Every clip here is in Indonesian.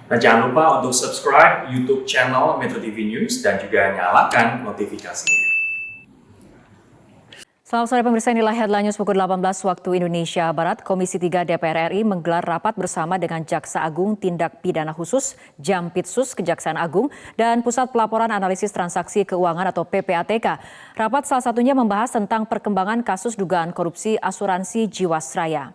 Dan jangan lupa untuk subscribe YouTube channel Metro TV News dan juga nyalakan notifikasinya. Selamat sore pemirsa, inilah headline news pukul 18 waktu Indonesia Barat. Komisi 3 DPR RI menggelar rapat bersama dengan Jaksa Agung Tindak Pidana Khusus, Jampitsus Kejaksaan Agung, dan Pusat Pelaporan Analisis Transaksi Keuangan atau PPATK. Rapat salah satunya membahas tentang perkembangan kasus dugaan korupsi asuransi Jiwasraya.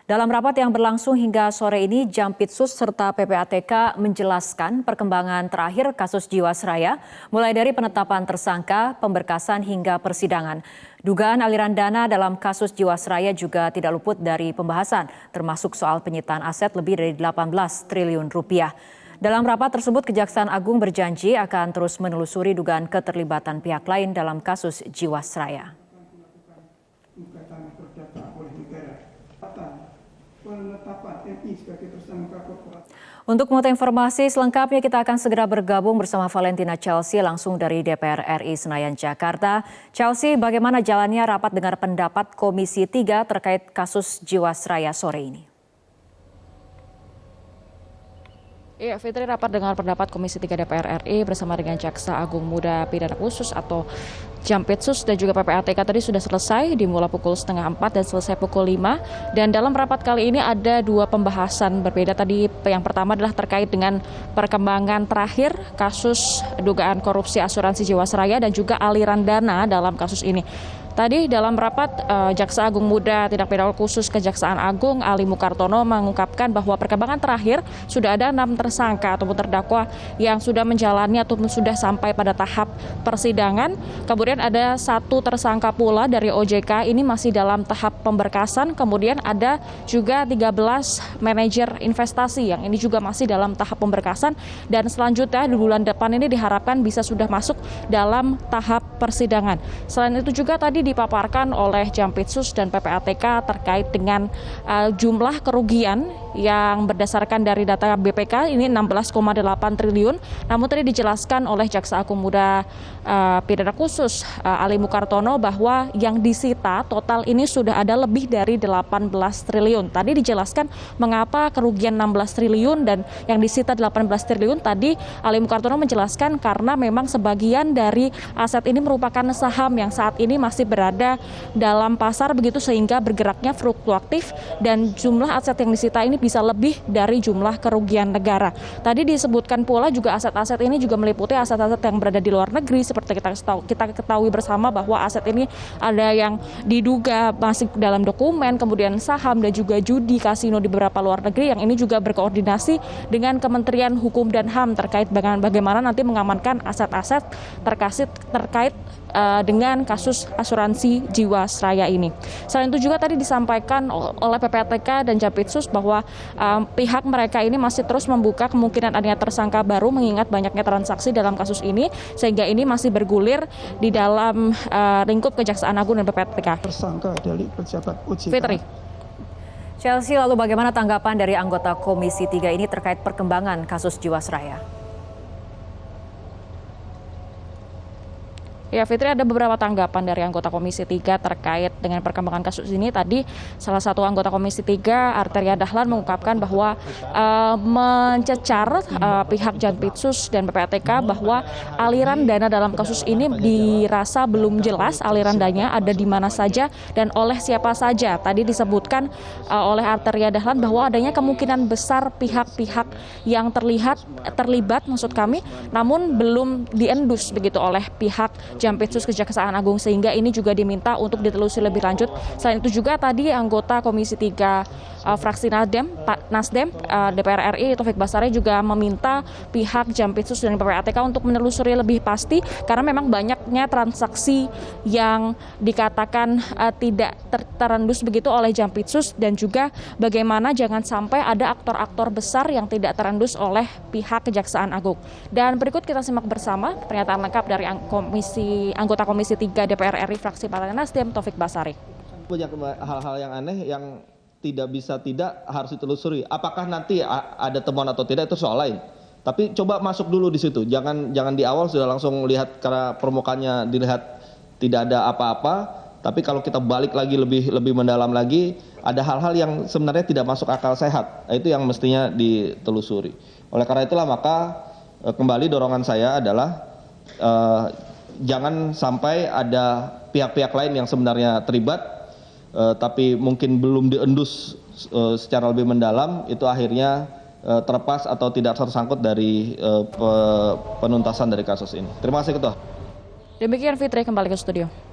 Dalam rapat yang berlangsung hingga sore ini, Jampitsus serta PPATK menjelaskan perkembangan terakhir kasus Jiwasraya, mulai dari penetapan tersangka, pemberkasan hingga persidangan. Dugaan aliran dana dalam kasus Jiwasraya juga tidak luput dari pembahasan, termasuk soal penyitaan aset lebih dari 18 triliun rupiah. Dalam rapat tersebut, Kejaksaan Agung berjanji akan terus menelusuri dugaan keterlibatan pihak lain dalam kasus Jiwasraya. Untuk mengetahui informasi selengkapnya, kita akan segera bergabung bersama Valentina Chelsea langsung dari DPR RI Senayan, Jakarta. Chelsea, bagaimana jalannya rapat dengar pendapat Komisi 3 terkait kasus Jiwasraya sore ini? Iya, Fitri, rapat dengar pendapat Komisi 3 DPR RI bersama dengan Jaksa Agung Muda Pidana Khusus atau Jampitsus dan juga PPATK tadi sudah selesai, dimulai pukul 3:30 dan selesai pukul 5. Dan dalam rapat kali ini ada dua pembahasan berbeda. Tadi yang pertama adalah terkait dengan perkembangan terakhir kasus dugaan korupsi asuransi Jiwasraya dan juga aliran dana dalam kasus ini. Tadi dalam rapat, Jaksa Agung Muda Tindak Pidana Khusus Kejaksaan Agung Ali Mukartono mengungkapkan bahwa perkembangan terakhir sudah ada 6 tersangka ataupun terdakwa yang sudah menjalani ataupun sudah sampai pada tahap persidangan. Kemudian ada 1 tersangka pula dari OJK, ini masih dalam tahap pemberkasan. Kemudian ada juga 13 manajer investasi yang ini juga masih dalam tahap pemberkasan. Dan selanjutnya di bulan depan ini diharapkan bisa sudah masuk dalam tahap persidangan. Selain itu juga tadi dipaparkan oleh Jampitsus dan PPATK terkait dengan jumlah kerugian yang berdasarkan dari data BPK ini 16,8 triliun. Namun tadi dijelaskan oleh Jaksa Agung Muda Pidana Khusus Ali Mukartono bahwa yang disita total ini sudah ada lebih dari 18 triliun. Tadi dijelaskan mengapa kerugian 16 triliun dan yang disita 18 triliun. Tadi Ali Mukartono menjelaskan karena memang sebagian dari aset ini merupakan saham yang saat ini masih berada dalam pasar begitu, sehingga bergeraknya fluktuatif dan jumlah aset yang disita ini bisa lebih dari jumlah kerugian negara. Tadi disebutkan pula juga aset-aset ini juga meliputi aset-aset yang berada di luar negeri, seperti kita ketahui bersama bahwa aset ini ada yang diduga masih dalam dokumen, kemudian saham dan juga judi kasino di beberapa luar negeri, yang ini juga berkoordinasi dengan Kementerian Hukum dan HAM terkait dengan bagaimana nanti mengamankan aset-aset terkait dengan kasus asuransi Jiwasraya ini. Selain itu juga tadi disampaikan oleh PPATK dan Jampitsus bahwa pihak mereka ini masih terus membuka kemungkinan adanya tersangka baru mengingat banyaknya transaksi dalam kasus ini, sehingga ini masih bergulir di dalam lingkup Kejaksaan Agung dan PPATK. Tersangka dari pejabat OJK. Fitri. Chelsea, lalu bagaimana tanggapan dari anggota Komisi 3 ini terkait perkembangan kasus Jiwasraya? Ya, Fitri, ada beberapa tanggapan dari anggota Komisi 3 terkait dengan perkembangan kasus ini. Tadi salah satu anggota Komisi 3, Arteria Dahlan, mengungkapkan bahwa mencecar pihak Jampitsus dan PPATK bahwa aliran dana dalam kasus ini dirasa belum jelas aliran dananya ada di mana saja dan oleh siapa saja. Tadi disebutkan oleh Arteria Dahlan bahwa adanya kemungkinan besar pihak-pihak yang terlibat namun belum diendus begitu oleh pihak Jampitsus Kejaksaan Agung, sehingga ini juga diminta untuk ditelusuri lebih lanjut. Selain itu juga tadi anggota Komisi 3 fraksi Nasdem DPR RI Taufik Basari juga meminta pihak Jampitsus dan PPATK untuk menelusuri lebih pasti karena memang banyaknya transaksi yang dikatakan tidak terendus begitu oleh Jampitsus, dan juga bagaimana jangan sampai ada aktor-aktor besar yang tidak terendus oleh pihak Kejaksaan Agung. Dan berikut kita simak bersama pernyataan lengkap dari anggota Komisi 3 DPR RI fraksi Partai Nasdem Taufik Basari. Banyak hal-hal yang aneh yang tidak harus ditelusuri. Apakah nanti ada temuan atau tidak itu soal lain. Tapi coba masuk dulu di situ. Jangan di awal sudah langsung lihat karena permukaannya dilihat tidak ada apa-apa, Tapi kalau kita balik lagi lebih mendalam lagi, ada hal-hal yang sebenarnya tidak masuk akal sehat. Itu yang mestinya ditelusuri. Oleh karena itulah maka kembali dorongan saya adalah jangan sampai ada pihak-pihak lain yang sebenarnya terlibat, tapi mungkin belum diendus secara lebih mendalam, itu akhirnya terlepas atau tidak tersangkut dari penuntasan dari kasus ini. Terima kasih Ketua. Demikian Fitri, kembali ke studio.